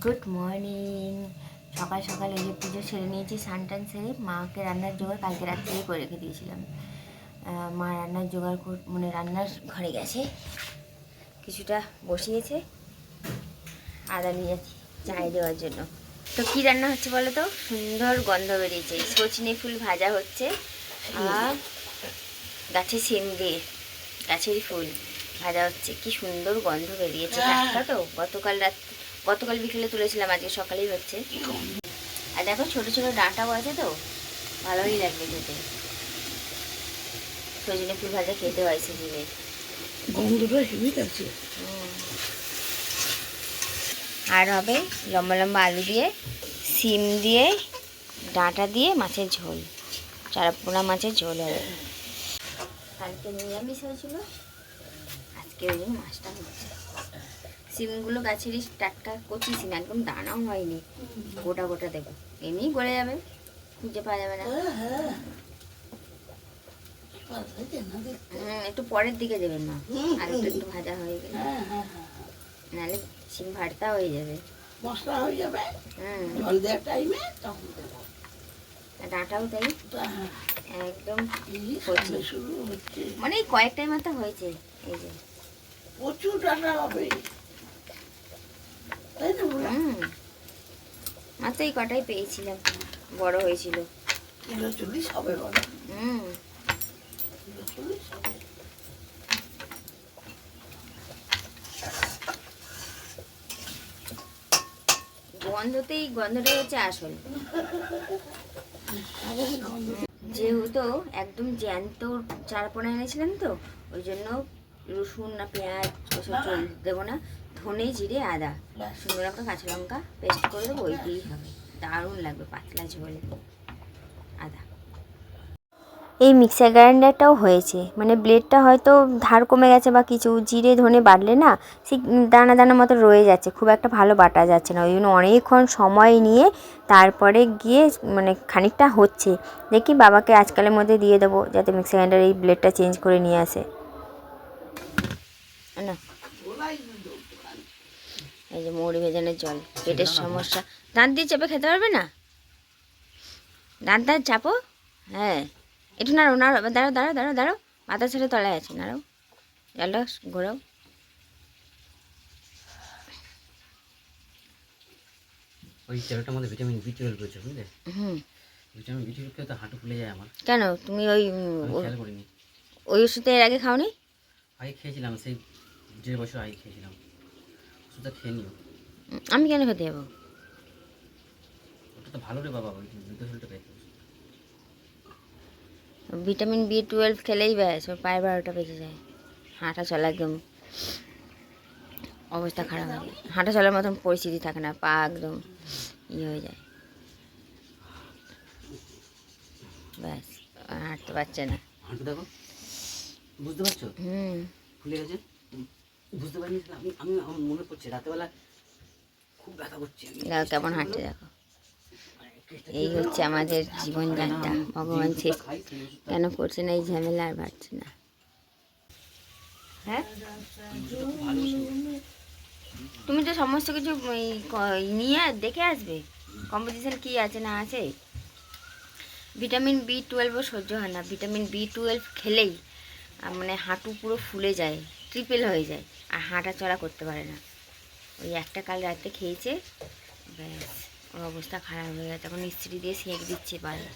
Good morning. সকাল সকাল এই যে পুজো সেরে নিয়েছি, স্নান সেরে মাকে রান্নার জোগাড় কালকে রাত্রেই করে রেখে দিয়েছিলাম। মা রান্নার জোগাড় মানে রান্নার ঘরে গেছে, কিছুটা বসিয়েছে, আদা নিয়ে যাচ্ছি চায়ে দেওয়ার জন্য। তো কী রান্না হচ্ছে বলো তো? সুন্দর গন্ধ বেরিয়েছে, সজনে ফুল ভাজা হচ্ছে আর গাছে সিম দিয়ে গাছেরই ফুল ভাজা হচ্ছে। কি সুন্দর গন্ধ বেরিয়েছে, টাটকা তো। গতকাল বিকেলে তুলেছিলাম, আজকে সকালেই হচ্ছে। আর দেখো ছোটো ছোটো ডাঁটাও আছে, তো ভালোই লাগবে খেতে। সজনে ফুল ভাজা খেতে হয় সিজনে, গন্ধটা হেভি আছে। আর হবে লম্বা লম্বা আলু দিয়ে, সিম দিয়ে, ডাঁটা দিয়ে মাছের ঝোল, চারাপোনা মাছের ঝোল হবে। কালকে নিরামিষ হয়েছিল, আজকে ওই জন্য মাছটা হচ্ছে। সিমগুলো গাছেরই টাটকা কচি সিম, একদম দানাও হয়নি, গোটা গোটা দেবো, এমনি গলে যাবে, খুঁজে পাওয়া যাবে না। একটু পরের দিকে দেবেন না, আলুটা একটু ভাজা হয়ে গেলে, নাহলে সিম ভর্তা হয়ে যাবে, মশলা হয়ে যাবে। জল দেওয়ার টাইমে তখন দেবো। ডাঁটাও তাই একদম শুরু হচ্ছে, মানে কয়েকটাই মাথা হয়েছে। এই যে প্রচুর ডাটা হবে, তাই না? মাত্র এই কটাই পেয়েছিলাম, বড় হয়েছিল। কিলো 40 হবে বলো? কিলো 40 হবে। গন্ধটাই হচ্ছে আসল। যেহেতু একদম জ্যান্ত চারাপোনা এনেছিলাম, তো ওই জন্য রসুন না পেঁয়াজ ওসব চল দেবো না, ধনে জিরে আদা শুকনো লঙ্কা কাঁচা লঙ্কা পেস্ট করে দেবো, ওই দিয়েই হবে, দারুণ লাগবে পাতলা ঝোলে। আদা এই মিক্সার গ্রাইন্ডারটাও হয়েছে, মানে ব্লেডটা হয়তো ধার কমে গেছে বা কিছু, জিরে ধনে বাটলে না সেই দানা দানা মতো রয়ে যাচ্ছে, খুব একটা ভালো বাটা যাচ্ছে না, ওই জন্য অনেকক্ষণ সময় নিয়ে তারপরে গিয়ে মানে খানিকটা হচ্ছে। দেখি বাবাকে আজকালের মধ্যে দিয়ে দেবো, যাতে মিক্সার গ্রাইন্ডার এই ব্লেডটা চেঞ্জ করে নিয়ে আসে। না এই যে মুড়ি ভেজানোর জল, পেটের সমস্যা, দাঁত দিয়ে চেপে খেতে পারবে না, দাঁত চাপো, হ্যাঁ একটু নাড়ো নাড়ো, দাঁড়াও দাঁড়াও দাঁড়াও দাঁড়াও, মাথা ছেড়ে তলায় আছে, নাড়াও জলটা ঘোরাও। ওই তেলটার মধ্যে ভিটামিন B12 রয়েছে, বুঝলে? ভিটামিন B12 খেলে তো হাঁটু ফুলে যায় আমার। কেন তুমি ওই খেয়াল করিনি। ওই ওষুধটা এর আগে খাওনি? আগে খেয়েছিলাম, সেই 1.5 বছর আগে খেয়েছিলাম, ওষুধটা খেয়ে নিও। আমি কেন খেতে যাবো? ওটা তো ভালো রে বাবা, ওই B12টা পেয়েছে। ভিটামিন B12 খেলেই ব্যাস ওর পায়ের বারোটা বেজে যায়, হাঁটা চলা একদম অবস্থা খারাপ হয়ে যায়, হাঁটা চলার মতন পরিস্থিতি থাকে না, পা একদম হয়ে যায়, ব্যাস হাঁটতে পারছে না। হাঁটু দেখো, বুঝতে পারছো? ফুলে গেছে, বুঝতে পারিনি। আমি আমার মনে পড়ছে রাতেবেলা খুব ব্যথা করছে, দেখো কেমন হাঁটছে, দেখো। এই হচ্ছে আমাদের জীবনযাত্রা, ভগবান শেষ কেন করছে না এই ঝামেলা, আর পারছে না। হ্যাঁ তুমি তো সমস্ত কিছু নিয়ে দেখে আসবে, কম্পোজিশন কি আছে না আছে। ভিটামিন B12ও সহ্য হয় না, ভিটামিন B12 খেলেই মানে হাঁটু পুরো ফুলে যায়, ট্রিপল হয়ে যায়, আর হাঁটা চলা করতে পারে না। ওই একটা কাল রাতে খেয়েছে, ব্যাস ওর অবস্থা খারাপ হয়ে গেছে, এখন ইস্ত্রি দিয়ে সেঁক দিচ্ছে পায়ে,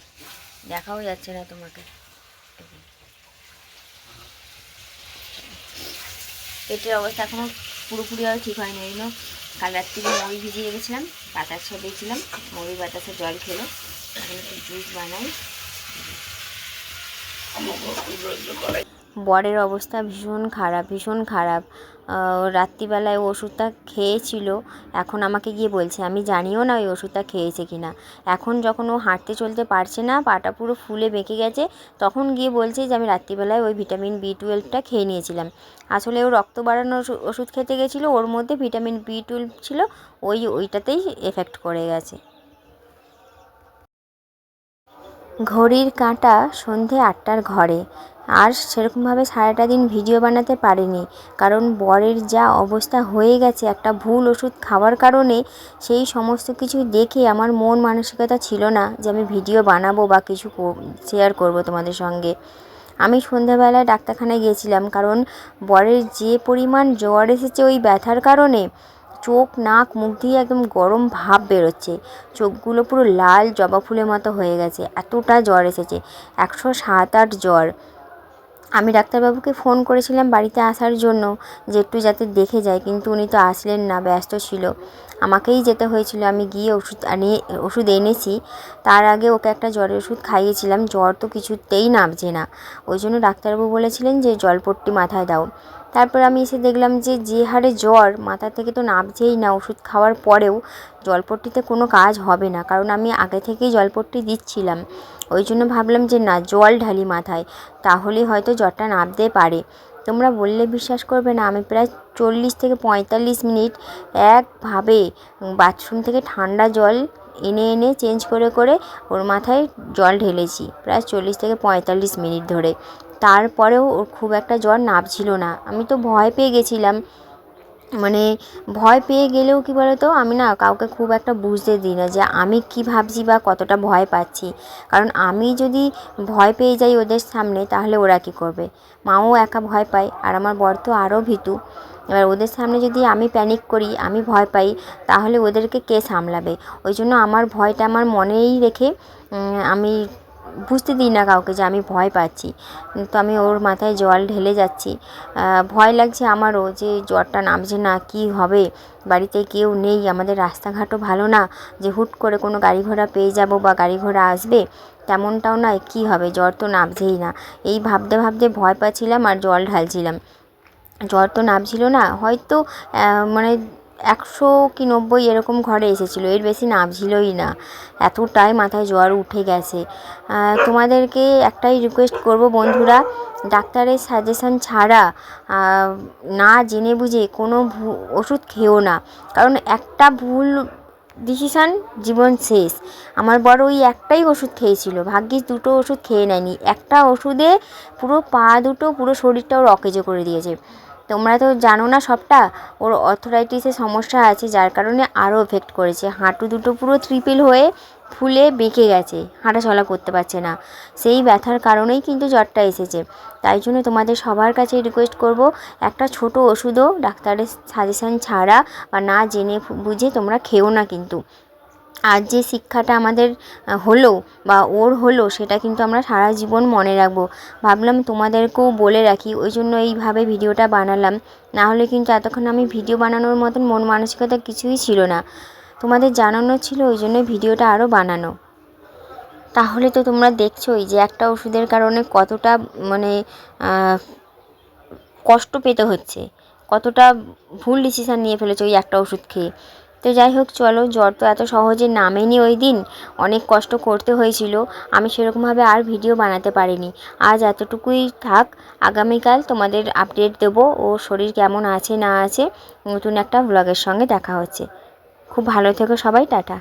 দেখাও যাচ্ছে না তোমাকে। পেটের অবস্থা এখনও পুরোপুরিভাবে ঠিক হয়নি, ওই জন্য কাল রাত্রি মুড়ি ভিজিয়ে রেখেছিলাম, বাতাসা দিয়েছিলাম, মুড়ি বাতাসা জল খেলো, এখন একটু জুস বানাই। বরের অবস্থা ভীষণ খারাপ, ভীষণ খারাপ। রাত্রিবেলায় ওষুধটা খেয়েছিল, এখন আমাকে গিয়ে বলছে, আমি জানিও না ওই ওষুধটা খেয়েছে কি না। এখন যখন ও হাঁটতে চলতে পারছে না, পাটা পুরো ফুলে বেঁকে গেছে, তখন গিয়ে বলছে যে আমি রাত্রিবেলায় ওই ভিটামিন B12টা খেয়ে নিয়েছিলাম। আসলে ও রক্ত বাড়ানোর ওষুধ খেতে গেছিলো, ওর মধ্যে ভিটামিন B12 ছিল, ওইটাতেই এফেক্ট করে গেছে। ঘড়ির কাঁটা সন্ধে 8টার ঘরে। আর সেরকমভাবে সারাটা দিন ভিডিও বানাতে পারিনি, কারণ বরের যা অবস্থা হয়ে গেছে একটা ভুল ওষুধ খাওয়ার কারণে। সেই সমস্ত কিছু দেখে আমার মন মানসিকতা ছিল না যে আমি ভিডিও বানাবো বা কিছু শেয়ার করব তোমাদের সঙ্গে। আমি সন্ধ্যাবেলায় ডাক্তারখানায় গিয়েছিলাম, কারণ বরের যে পরিমাণ জ্বর এসেছে ওই ব্যথার কারণে চোখ নাক মুখ দিয়ে একদম গরম ভাব বেরোচ্ছে, চোখগুলো পুরো লাল জবা ফুলের মতো হয়ে গেছে, এতটা জ্বর এসেছে, 107-8 জ্বর। আমি ডাক্তারবাবুকে ফোন করেছিলাম বাড়িতে আসার জন্য, যে একটু যাতে দেখে যায়, কিন্তু উনি তো আসলেন না, ব্যস্ত ছিল। আমাকেই যেতে হয়েছিল। আমি গিয়ে ওষুধ এনেছি। তার আগে ওকে একটা জ্বরের ওষুধ খাইয়েছিলাম, জ্বর তো কিছুতেই নামছে না। ওই জন্য ডাক্তারবাবু বলেছিলেন যে জলপট্টি মাথায় দাও। তারপর আমি এসে দেখলাম যে হারে জ্বর, মাথা থেকে তো নামছেই না। ওষুধ খাওয়ার পরেও জলপট্টিতে কোনো কাজ হবে না, কারণ আমি আগে থেকেই জলপট্টি দিচ্ছিলাম। ওই জন্য ভাবলাম যে না, জল ঢালি মাথায়, তাহলে হয়তো জ্বরটা নামতে পারে। তোমরা বললে বিশ্বাস করবে না, আমি প্রায় 40 থেকে 45 মিনিট একভাবে বাথরুম থেকে ঠান্ডা জল এনে এনে চেঞ্জ করে করে ওর মাথায় জল ঢেলেছি, প্রায় 40 থেকে 45 মিনিট ধরে। তারপরেও ওর খুব একটা জ্বর নামছিল না। আমি তো ভয় পেয়ে গেছিলাম। মানে ভয় পেয়ে গেলেও কী বলো তো, আমি না কাউকে খুব একটা বুঝতে দিই না যে আমি কী ভাবছি বা কতটা ভয় পাচ্ছি। কারণ আমি যদি ভয় পেয়ে যাই ওদের সামনে, তাহলে ওরা কী করবে? মাও একা ভয় পায়, আর আমার বর তো আরও ভীতু। এবার ওদের সামনে যদি আমি প্যানিক করি, আমি ভয় পাই, তাহলে ওদেরকে কে সামলাবে? ওই জন্য আমার ভয়টা আমার মনেই রেখে আমি বুঝতে দিই না কাউকে যে আমি ভয় পাচ্ছি। তো আমি ওর মাথায় জল ঢেলে যাচ্ছি। ভয় লাগছে আমারও যে জ্বরটা নামছে না, কী হবে? বাড়িতে কেউ নেই, আমাদের রাস্তাঘাটও ভালো না যে হুট করে কোনো গাড়ি ঘোড়া পেয়ে যাব বা গাড়ি ঘোড়া আসবে, তেমনটাও নয়। কী হবে? জ্বর তো নামছেই না। এই ভাবতে ভাবতে ভয় পাচ্ছিলাম আর জল ঢালছিলাম। জ্বর তো নামছিল না, হয়তো মানে 100 কি 90 এরকম ঘরে এসেছিলো, এর বেশি নামছিলই না। এতটাই মাথায় জ্বর উঠে গেছে। তোমাদেরকে একটাই রিকোয়েস্ট করব বন্ধুরা, ডাক্তারের সাজেশান ছাড়া না জেনে বুঝে কোনো ওষুধ খেও না, কারণ একটা ভুল ডিসিশান জীবন শেষ। আমার বড় ওই একটাই ওষুধ খেয়েছিল, ভাগ্যিস 2টো ওষুধ খেয়ে নেয়নি। একটা ওষুধে পুরো পা দুটো, পুরো শরীরটা ওর অকেজো করে দিয়েছে। তোমরা তো জানো না সবটা। ওর অর্থোরাইটিসের সমস্যা আছে, যার কারণে আরও এফেক্ট করেছে। হাঁটু দুটো পুরো ট্রিপল হয়ে ফুলে বেঁকে গেছে, হাঁটাচলা করতে পারছে না। সেই ব্যথার কারণেই কিন্তু জ্বরটা এসেছে। তাই জন্য তোমাদের সবার কাছে রিকোয়েস্ট করব, একটা ছোট ওষুধও ডাক্তারের সাজেশান ছাড়া বা না জেনে বুঝে তোমরা খেও না কিন্তু। আর যে শিক্ষাটা আমাদের হলো বা ওর হলো, সেটা কিন্তু আমরা সারা জীবন মনে রাখবো। ভাবলাম তোমাদেরকেও বলে রাখি, ওই জন্য এইভাবে ভিডিওটা বানালাম। না হলে কিন্তু এতক্ষণ আমি ভিডিও বানানোর মতন মন মানসিকতা কিছুই ছিল না। তোমাদের জানানো ছিল, ওই জন্য ভিডিওটা আরও বানানো। তাহলে তো তোমরা দেখছোই যে একটা ওষুধের কারণে কতটা মানে কষ্ট পেতে হচ্ছে, কতটা ভুল ডিসিশান নিয়ে ফেলেছে ওই একটা ওষুধ খেয়ে। তো যাই হোক, চলো, জ্বর তো এত সহজে নামেনি। ওই দিন অনেক কষ্ট করতে হয়েছিল। আমি সেরকমভাবে আর ভিডিও বানাতে পারিনি। আজ এতটুকুই থাক। আগামীকাল তোমাদের আপডেট দেবো ও শরীর কেমন আছে না আছে। নতুন একটা ব্লগের সঙ্গে দেখা হচ্ছে। খুব ভালো থেকো সবাই, টাটা।